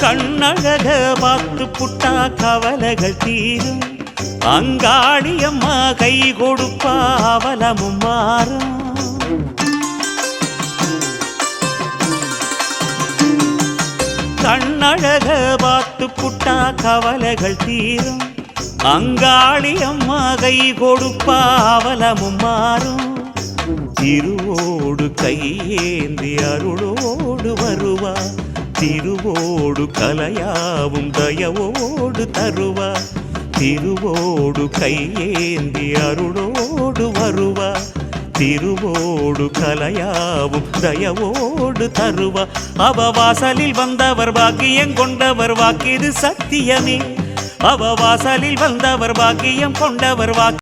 கண்ணழக பார்த்து புட்டா கவலைகள் தீரும். அங்காளியம்மா கை கொடுப்பா அவலமும் மாறும். கண்ணழக பார்த்து புட்டா கவலைகள் தீரும். அங்காளியம்மா கை கொடுப்பா அவலமும் மாறும். திருவோடு கையேந்தி அருளோடு வருவா. திருவோடு கலையாவும் தயவோடு தருவா. திருவோடு கையேந்தி அருளோடு வருவா. திருவோடு கலையாவும் தயவோடு தருவா. அவ வாசலில் வந்தவர் பாக்கியம் கொண்டவர் வாக்கிது சத்தியமே. அவ வாசலில் வந்தவர் பாக்கியம் கொண்டவர் வாக்கு